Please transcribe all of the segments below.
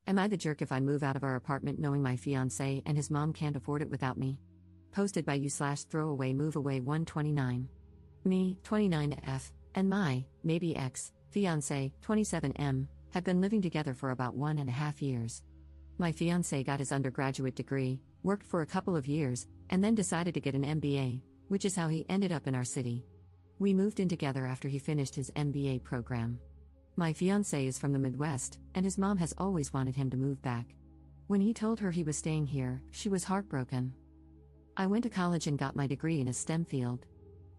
Am I the jerk if I move out of our apartment knowing my fiancé and his mom can't afford it without me? Posted by you/throwaway moveaway 129. Me, 29F, and my, maybe ex, fiancé, 27M, have been living together for about 1.5 years. My fiancé got his undergraduate degree, worked for a couple of years, and then decided to get an MBA, which is how he ended up in our city. We moved in together after he finished his MBA program. My fiancé is from the Midwest, and his mom has always wanted him to move back. When he told her he was staying here, she was heartbroken. I went to college and got my degree in a STEM field.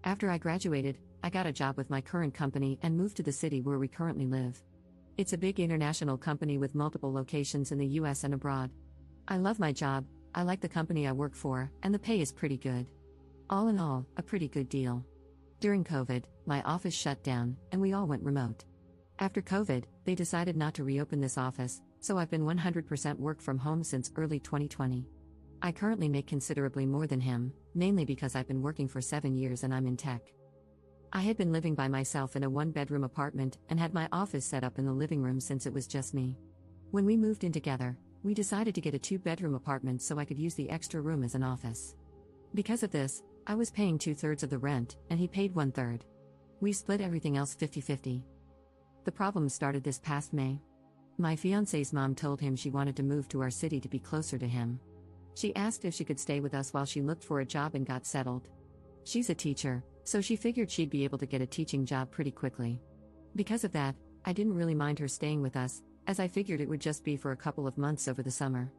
After I graduated, I got a job with my current company and moved to the city where we currently live. It's a big international company with multiple locations in the US and abroad. I love my job, I like the company I work for, and the pay is pretty good. All in all, a pretty good deal. During COVID, my office shut down, and we all went remote. After COVID, they decided not to reopen this office, so I've been 100% work from home since early 2020. I currently make considerably more than him, mainly because I've been working for 7 years and I'm in tech. I had been living by myself in a 1-bedroom apartment and had my office set up in the living room since it was just me. When we moved in together, we decided to get a 2-bedroom apartment so I could use the extra room as an office. Because of this, I was paying 2/3 of the rent, and he paid 1/3. We split everything else 50-50. The problem started this past May. My fiancé's mom told him she wanted to move to our city to be closer to him. She asked if she could stay with us while she looked for a job and got settled. She's a teacher, so she figured she'd be able to get a teaching job pretty quickly. Because of that, I didn't really mind her staying with us, as I figured it would just be for a couple of months over the summer.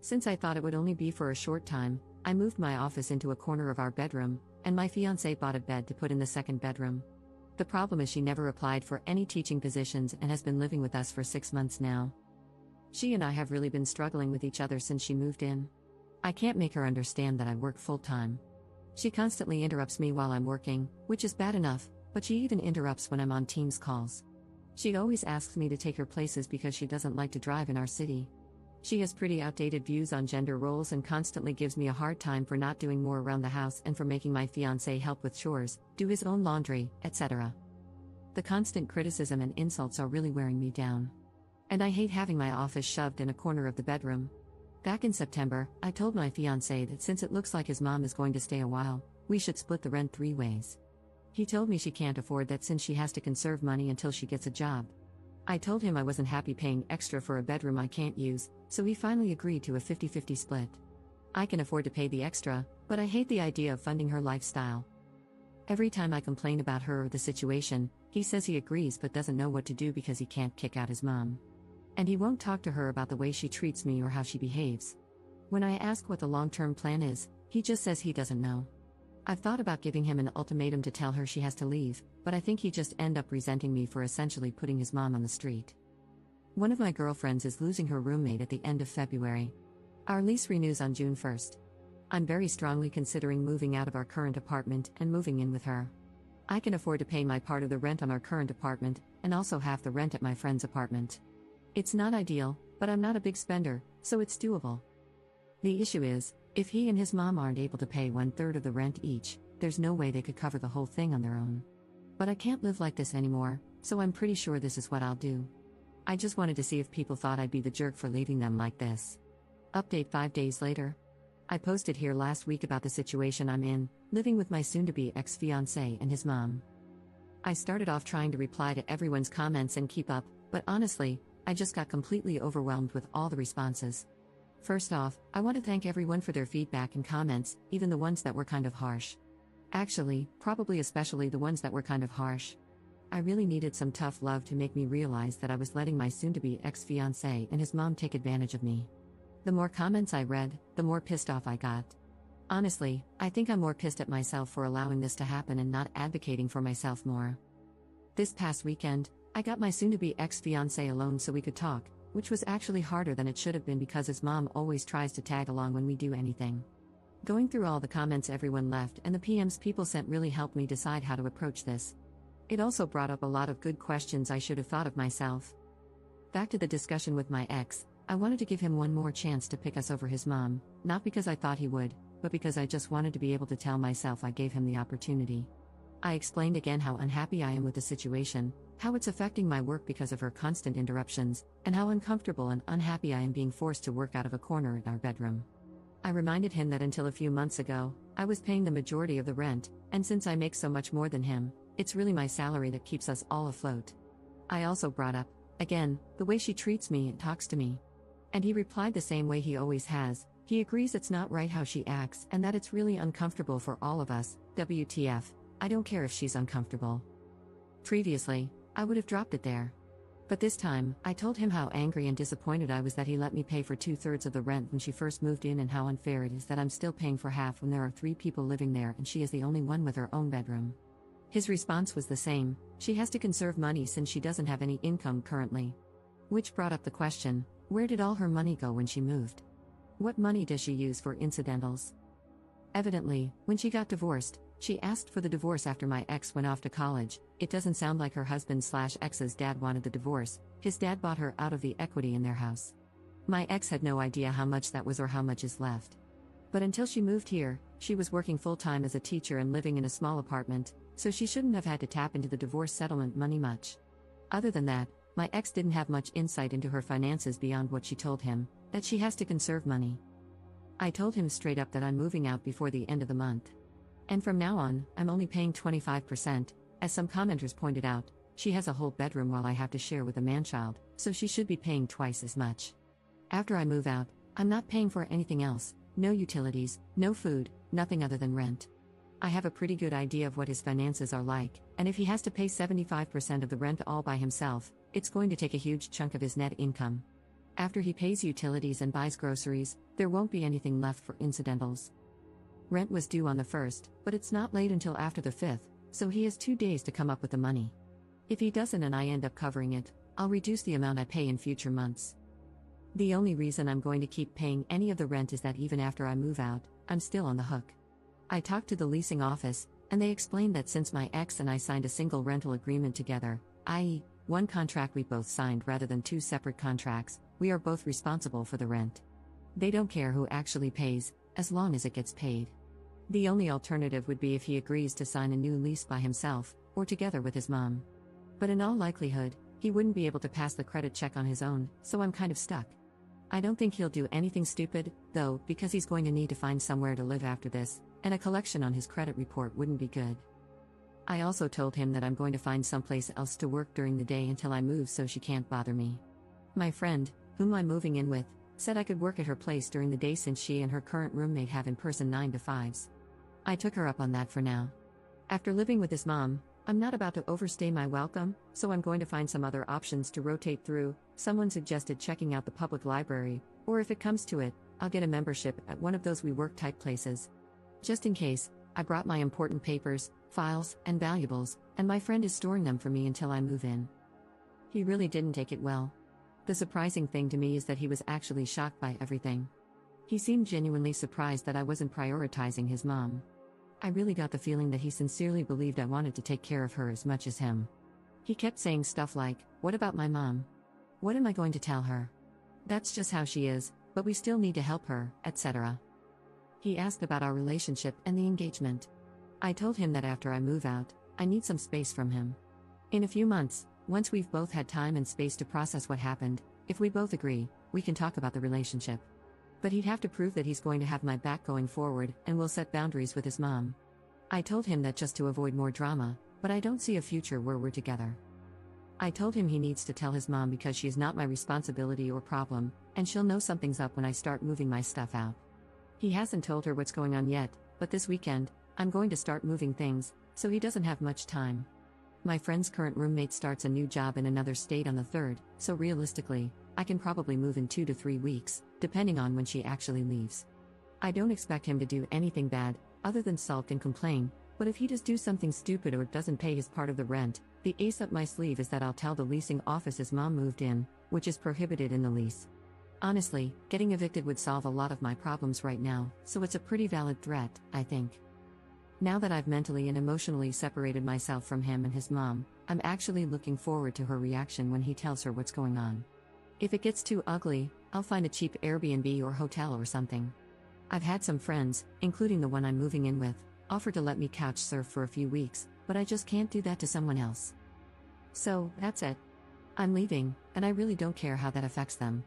Since I thought it would only be for a short time, I moved my office into a corner of our bedroom, and my fiancé bought a bed to put in the second bedroom. The problem is she never applied for any teaching positions and has been living with us for 6 months now. She and I have really been struggling with each other since she moved in. I can't make her understand that I work full-time. She constantly interrupts me while I'm working, which is bad enough, but she even interrupts when I'm on Teams calls. She always asks me to take her places because she doesn't like to drive in our city. She has pretty outdated views on gender roles and constantly gives me a hard time for not doing more around the house and for making my fiancé help with chores, do his own laundry, etc. The constant criticism and insults are really wearing me down. And I hate having my office shoved in a corner of the bedroom. Back in September, I told my fiancé that since it looks like his mom is going to stay a while, we should split the rent 3 ways. He told me she can't afford that since she has to conserve money until she gets a job. I told him I wasn't happy paying extra for a bedroom I can't use, so he finally agreed to a 50-50 split. I can afford to pay the extra, but I hate the idea of funding her lifestyle. Every time I complain about her or the situation, he says he agrees but doesn't know what to do because he can't kick out his mom. And he won't talk to her about the way she treats me or how she behaves. When I ask what the long-term plan is, he just says he doesn't know. I've thought about giving him an ultimatum to tell her she has to leave, but I think he'd just end up resenting me for essentially putting his mom on the street. One of my girlfriends is losing her roommate at the end of February. Our lease renews on June 1st. I'm very strongly considering moving out of our current apartment and moving in with her. I can afford to pay my part of the rent on our current apartment, and also half the rent at my friend's apartment. It's not ideal, but I'm not a big spender, so it's doable. The issue is, if he and his mom aren't able to pay 1/3 of the rent each, there's no way they could cover the whole thing on their own. But I can't live like this anymore, so I'm pretty sure this is what I'll do. I just wanted to see if people thought I'd be the jerk for leaving them like this. Update 5 days later. I posted here last week about the situation I'm in, living with my soon-to-be ex-fiancé and his mom. I started off trying to reply to everyone's comments and keep up, but honestly, I just got completely overwhelmed with all the responses. First off, I want to thank everyone for their feedback and comments, even the ones that were kind of harsh. Actually, probably especially the ones that were kind of harsh. I really needed some tough love to make me realize that I was letting my soon-to-be ex-fiancé and his mom take advantage of me. The more comments I read, the more pissed off I got. Honestly, I think I'm more pissed at myself for allowing this to happen and not advocating for myself more. This past weekend, I got my soon-to-be ex-fiancé alone so we could talk, which was actually harder than it should have been because his mom always tries to tag along when we do anything. Going through all the comments everyone left and the PMs people sent really helped me decide how to approach this. It also brought up a lot of good questions I should have thought of myself. Back to the discussion with my ex, I wanted to give him one more chance to pick us over his mom, not because I thought he would, but because I just wanted to be able to tell myself I gave him the opportunity. I explained again how unhappy I am with the situation, how it's affecting my work because of her constant interruptions, and how uncomfortable and unhappy I am being forced to work out of a corner in our bedroom. I reminded him that until a few months ago, I was paying the majority of the rent, and since I make so much more than him, it's really my salary that keeps us all afloat. I also brought up, again, the way she treats me and talks to me. And he replied the same way he always has. He agrees it's not right how she acts and that it's really uncomfortable for all of us. WTF, I don't care if she's uncomfortable. Previously, I would have dropped it there. But this time, I told him how angry and disappointed I was that he let me pay for 2/3 of the rent when she first moved in and how unfair it is that I'm still paying for half when there are 3 people living there and she is the only one with her own bedroom. His response was the same: she has to conserve money since she doesn't have any income currently. Which brought up the question, where did all her money go when she moved? What money does she use for incidentals? Evidently, when she got divorced, she asked for the divorce after my ex went off to college. It doesn't sound like her husband/ex's dad wanted the divorce. His dad bought her out of the equity in their house. My ex had no idea how much that was or how much is left. But until she moved here, she was working full-time as a teacher and living in a small apartment, so she shouldn't have had to tap into the divorce settlement money much. Other than that, my ex didn't have much insight into her finances beyond what she told him, that she has to conserve money. I told him straight up that I'm moving out before the end of the month. And from now on, I'm only paying 25%, as some commenters pointed out. She has a whole bedroom while I have to share with a man-child, so she should be paying twice as much. After I move out, I'm not paying for anything else, no utilities, no food, nothing other than rent. I have a pretty good idea of what his finances are like, and if he has to pay 75% of the rent all by himself, it's going to take a huge chunk of his net income. After he pays utilities and buys groceries, there won't be anything left for incidentals. Rent was due on the 1st, but it's not late until after the 5th, so he has 2 days to come up with the money. If he doesn't and I end up covering it, I'll reduce the amount I pay in future months. The only reason I'm going to keep paying any of the rent is that even after I move out, I'm still on the hook. I talked to the leasing office, and they explained that since my ex and I signed a single rental agreement together, i.e., one contract we both signed rather than 2 separate contracts, we are both responsible for the rent. They don't care who actually pays, as long as it gets paid. The only alternative would be if he agrees to sign a new lease by himself, or together with his mom. But in all likelihood, he wouldn't be able to pass the credit check on his own, so I'm kind of stuck. I don't think he'll do anything stupid, though, because he's going to need to find somewhere to live after this, and a collection on his credit report wouldn't be good. I also told him that I'm going to find someplace else to work during the day until I move so she can't bother me. My friend, whom I'm moving in with, said I could work at her place during the day since she and her current roommate have in-person 9 to 5s. I took her up on that for now. After living with his mom, I'm not about to overstay my welcome, so I'm going to find some other options to rotate through. Someone suggested checking out the public library, or if it comes to it, I'll get a membership at one of those WeWork type places. Just in case, I brought my important papers, files, and valuables, and my friend is storing them for me until I move in. He really didn't take it well. The surprising thing to me is that he was actually shocked by everything. He seemed genuinely surprised that I wasn't prioritizing his mom. I really got the feeling that he sincerely believed I wanted to take care of her as much as him. He kept saying stuff like, "What about my mom? What am I going to tell her? That's just how she is, but we still need to help her," etc. He asked about our relationship and the engagement. I told him that after I move out, I need some space from him. In a few months, once we've both had time and space to process what happened, if we both agree, we can talk about the relationship. But he'd have to prove that he's going to have my back going forward and will set boundaries with his mom. I told him that just to avoid more drama, but I don't see a future where we're together. I told him he needs to tell his mom because she is not my responsibility or problem, and she'll know something's up when I start moving my stuff out. He hasn't told her what's going on yet, but this weekend, I'm going to start moving things, so he doesn't have much time. My friend's current roommate starts a new job in another state on the 3rd, so realistically, I can probably move in 2 to 3 weeks, depending on when she actually leaves. I don't expect him to do anything bad, other than sulk and complain, but if he does do something stupid or doesn't pay his part of the rent, the ace up my sleeve is that I'll tell the leasing office his mom moved in, which is prohibited in the lease. Honestly, getting evicted would solve a lot of my problems right now, so it's a pretty valid threat, I think. Now that I've mentally and emotionally separated myself from him and his mom, I'm actually looking forward to her reaction when he tells her what's going on. If it gets too ugly, I'll find a cheap Airbnb or hotel or something. I've had some friends, including the one I'm moving in with, offer to let me couch surf for a few weeks, but I just can't do that to someone else. So, that's it. I'm leaving, and I really don't care how that affects them.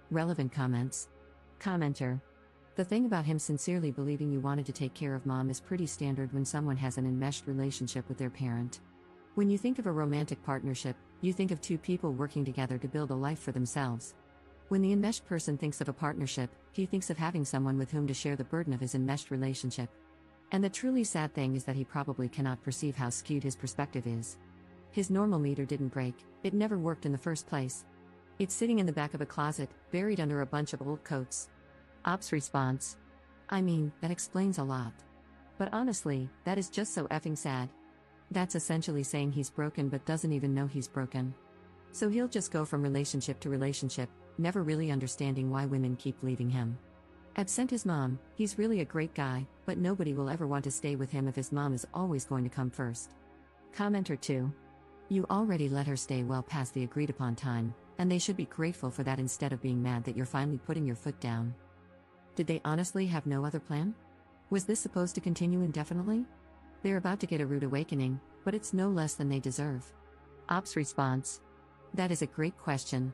Relevant comments. Commenter. The thing about him sincerely believing you wanted to take care of mom is pretty standard when someone has an enmeshed relationship with their parent. When you think of a romantic partnership, you think of two people working together to build a life for themselves. When the enmeshed person thinks of a partnership, he thinks of having someone with whom to share the burden of his enmeshed relationship. And the truly sad thing is that he probably cannot perceive how skewed his perspective is. His normal meter didn't break, it never worked in the first place. It's sitting in the back of a closet, buried under a bunch of old coats. Ops response. I mean, that explains a lot. But honestly, that is just so effing sad. That's essentially saying he's broken but doesn't even know he's broken. So he'll just go from relationship to relationship, never really understanding why women keep leaving him. Absent his mom, he's really a great guy, but nobody will ever want to stay with him if his mom is always going to come first. Commenter 2. You already let her stay well past the agreed upon time, and they should be grateful for that instead of being mad that you're finally putting your foot down. Did they honestly have no other plan? Was this supposed to continue indefinitely? They're about to get a rude awakening, but it's no less than they deserve. Ops response. That is a great question.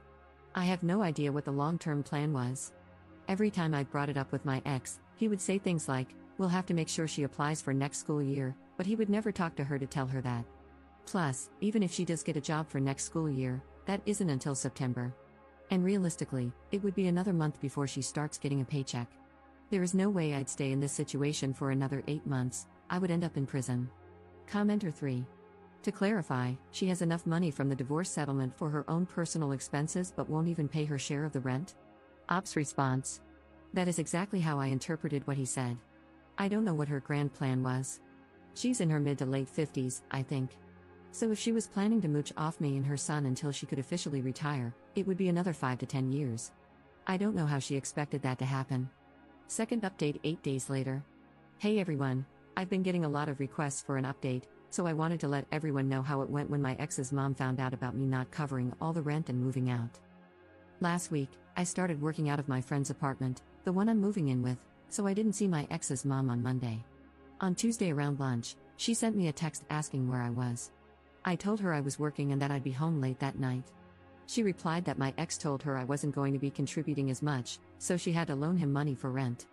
I have no idea what the long-term plan was. Every time I brought it up with my ex, he would say things like, we'll have to make sure she applies for next school year, but he would never talk to her to tell her that. Plus, even if she does get a job for next school year, that isn't until September. And realistically, it would be another month before she starts getting a paycheck. There is no way I'd stay in this situation for another 8 months, I would end up in prison. Commenter 3. To clarify, she has enough money from the divorce settlement for her own personal expenses but won't even pay her share of the rent? Ops response. That is exactly how I interpreted what he said. I don't know what her grand plan was. She's in her mid to late 50s, I think. So if she was planning to mooch off me and her son until she could officially retire, it would be another 5 to 10 years. I don't know how she expected that to happen. Second update 8 days later. Hey everyone, I've been getting a lot of requests for an update, so I wanted to let everyone know how it went when my ex's mom found out about me not covering all the rent and moving out. Last week, I started working out of my friend's apartment, the one I'm moving in with, so I didn't see my ex's mom on Monday. On Tuesday around lunch, she sent me a text asking where I was. I told her I was working and that I'd be home late that night. She replied that my ex told her I wasn't going to be contributing as much, so she had to loan him money for rent.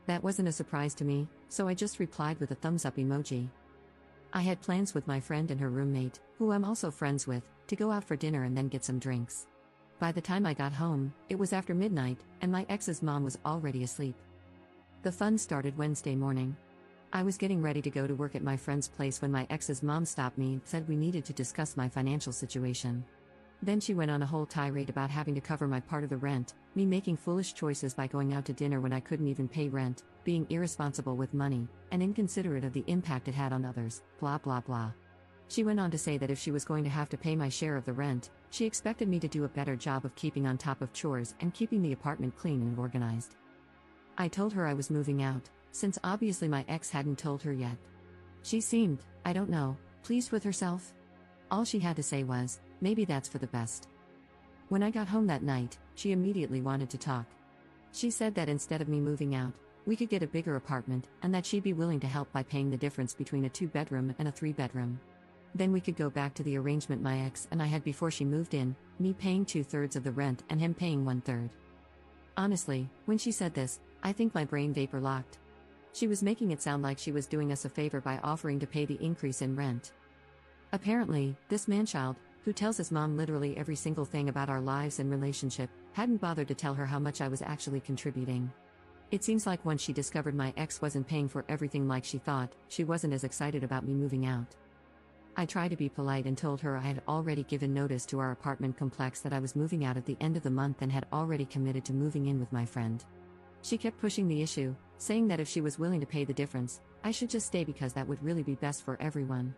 That wasn't a surprise to me, so I just replied with a thumbs up emoji. I had plans with my friend and her roommate, who I'm also friends with, to go out for dinner and then get some drinks. By the time I got home, it was after midnight, and my ex's mom was already asleep. The fun started Wednesday morning. I was getting ready to go to work at my friend's place when my ex's mom stopped me and said we needed to discuss my financial situation. Then she went on a whole tirade about having to cover my part of the rent, me making foolish choices by going out to dinner when I couldn't even pay rent, being irresponsible with money, and inconsiderate of the impact it had on others, blah blah blah. She went on to say that if she was going to have to pay my share of the rent, she expected me to do a better job of keeping on top of chores and keeping the apartment clean and organized. I told her I was moving out, since obviously my ex hadn't told her yet. She seemed, I don't know, pleased with herself. All she had to say was, maybe that's for the best. When I got home that night, she immediately wanted to talk. She said that instead of me moving out, we could get a bigger apartment, and that she'd be willing to help by paying the difference between a 2-bedroom and a 3-bedroom. Then we could go back to the arrangement my ex and I had before she moved in, me paying 2/3 of the rent and him paying 1/3. Honestly, when she said this, I think my brain vapor locked. She was making it sound like she was doing us a favor by offering to pay the increase in rent. Apparently, this manchild, who tells his mom literally every single thing about our lives and relationship, hadn't bothered to tell her how much I was actually contributing. It seems like once she discovered my ex wasn't paying for everything like she thought, she wasn't as excited about me moving out. I tried to be polite and told her I had already given notice to our apartment complex that I was moving out at the end of the month and had already committed to moving in with my friend. She kept pushing the issue, saying that if she was willing to pay the difference, I should just stay because that would really be best for everyone.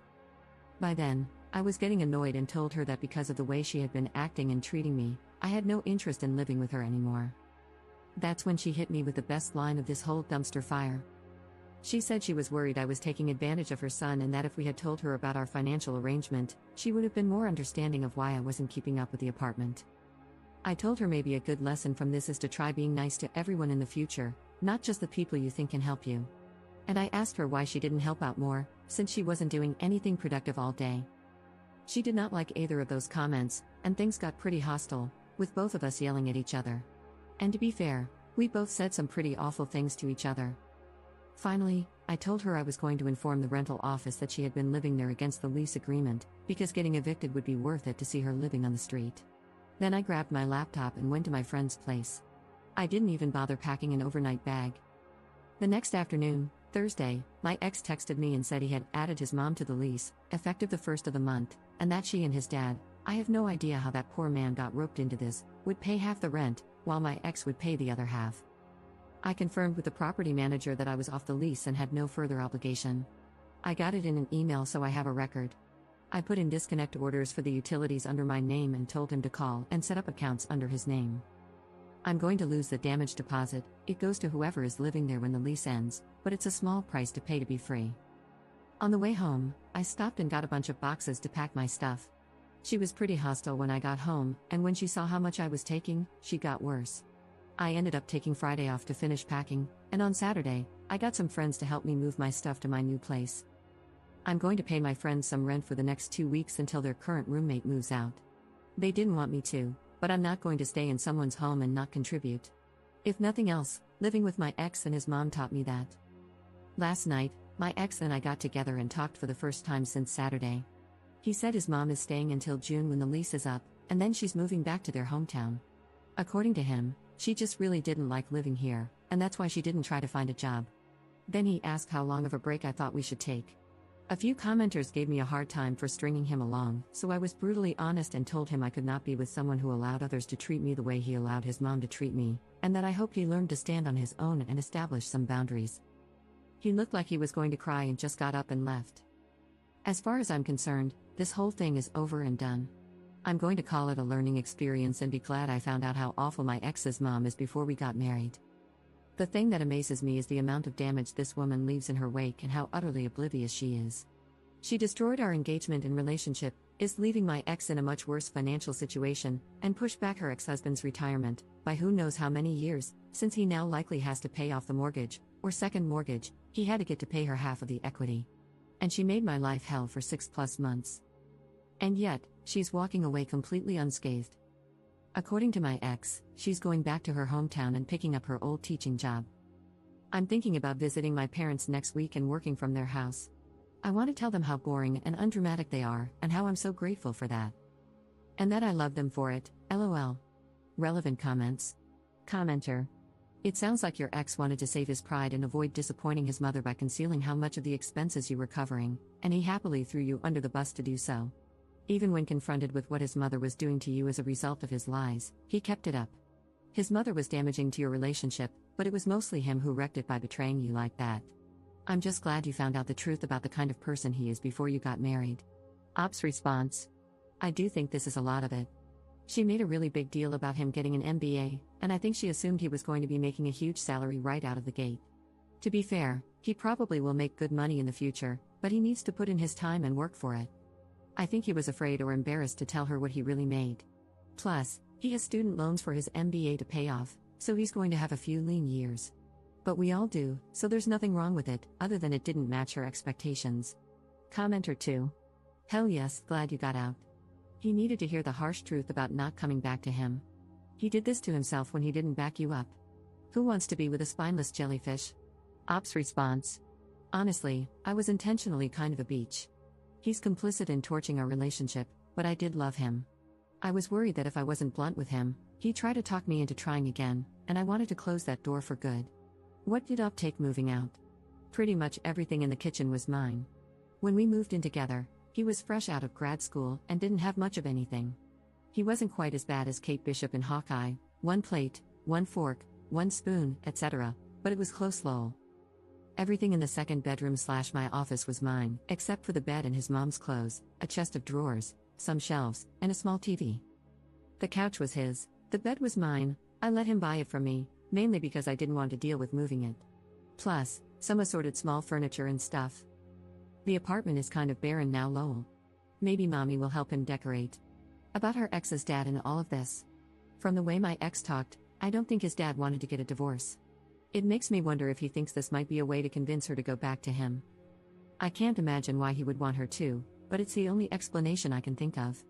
By then, I was getting annoyed and told her that because of the way she had been acting and treating me, I had no interest in living with her anymore. That's when she hit me with the best line of this whole dumpster fire. She said she was worried I was taking advantage of her son and that if we had told her about our financial arrangement, she would have been more understanding of why I wasn't keeping up with the apartment. I told her maybe a good lesson from this is to try being nice to everyone in the future, not just the people you think can help you. And I asked her why she didn't help out more, since she wasn't doing anything productive all day. She did not like either of those comments, and things got pretty hostile, with both of us yelling at each other. And to be fair, we both said some pretty awful things to each other. Finally, I told her I was going to inform the rental office that she had been living there against the lease agreement, because getting evicted would be worth it to see her living on the street. Then I grabbed my laptop and went to my friend's place. I didn't even bother packing an overnight bag. The next afternoon, Thursday, my ex texted me and said he had added his mom to the lease, effective the first of the month, and that she and his dad, I have no idea how that poor man got roped into this, would pay half the rent, while my ex would pay the other half. I confirmed with the property manager that I was off the lease and had no further obligation. I got it in an email, so I have a record. I put in disconnect orders for the utilities under my name and told him to call and set up accounts under his name. I'm going to lose the damage deposit. It goes to whoever is living there when the lease ends, but it's a small price to pay to be free. On the way home, I stopped and got a bunch of boxes to pack my stuff. She was pretty hostile when I got home, and when she saw how much I was taking, she got worse. I ended up taking Friday off to finish packing, and on Saturday, I got some friends to help me move my stuff to my new place. I'm going to pay my friends some rent for the next 2 weeks until their current roommate moves out. They didn't want me to, but I'm not going to stay in someone's home and not contribute. If nothing else, living with my ex and his mom taught me that. Last night, my ex and I got together and talked for the first time since Saturday. He said his mom is staying until June when the lease is up, and then she's moving back to their hometown. According to him, she just really didn't like living here, and that's why she didn't try to find a job. Then he asked how long of a break I thought we should take. A few commenters gave me a hard time for stringing him along, so I was brutally honest and told him I could not be with someone who allowed others to treat me the way he allowed his mom to treat me, and that I hoped he learned to stand on his own and establish some boundaries. He looked like he was going to cry and just got up and left. As far as I'm concerned, this whole thing is over and done. I'm going to call it a learning experience and be glad I found out how awful my ex's mom is before we got married. The thing that amazes me is the amount of damage this woman leaves in her wake and how utterly oblivious she is. She destroyed our engagement and relationship, is leaving my ex in a much worse financial situation, and pushed back her ex-husband's retirement, by who knows how many years, since he now likely has to pay off the mortgage, or second mortgage, he had to get to pay her half of the equity. And she made my life hell for 6+ months. And yet, she's walking away completely unscathed. According to my ex, she's going back to her hometown and picking up her old teaching job. I'm thinking about visiting my parents next week and working from their house. I want to tell them how boring and undramatic they are, and how I'm so grateful for that. And that I love them for it, lol. Relevant comments. Commenter. It sounds like your ex wanted to save his pride and avoid disappointing his mother by concealing how much of the expenses you were covering, and he happily threw you under the bus to do so. Even when confronted with what his mother was doing to you as a result of his lies, he kept it up. His mother was damaging to your relationship, but it was mostly him who wrecked it by betraying you like that. I'm just glad you found out the truth about the kind of person he is before you got married. Ops response. I do think this is a lot of it. She made a really big deal about him getting an MBA, and I think she assumed he was going to be making a huge salary right out of the gate. To be fair, he probably will make good money in the future, but he needs to put in his time and work for it. I think he was afraid or embarrassed to tell her what he really made. Plus, he has student loans for his MBA to pay off, so he's going to have a few lean years. But we all do, so there's nothing wrong with it, other than it didn't match her expectations. Commenter 2. Hell yes, glad you got out. He needed to hear the harsh truth about not coming back to him. He did this to himself when he didn't back you up. Who wants to be with a spineless jellyfish? Ops response. Honestly, I was intentionally kind of a beach. He's complicit in torching our relationship, but I did love him. I was worried that if I wasn't blunt with him, he'd try to talk me into trying again, and I wanted to close that door for good. What did Op take moving out? Pretty much everything in the kitchen was mine. When we moved in together, he was fresh out of grad school and didn't have much of anything. He wasn't quite as bad as Kate Bishop in Hawkeye, 1 plate, 1 fork, 1 spoon, etc., but it was close lol. Everything in the second bedroom/my office was mine, except for the bed and his mom's clothes, a chest of drawers, some shelves, and a small TV. The couch was his, the bed was mine. I let him buy it from me, mainly because I didn't want to deal with moving it. Plus, some assorted small furniture and stuff. The apartment is kind of barren now lol. Maybe mommy will help him decorate. About her ex's dad and all of this. From the way my ex talked, I don't think his dad wanted to get a divorce. It makes me wonder if he thinks this might be a way to convince her to go back to him. I can't imagine why he would want her to, but it's the only explanation I can think of.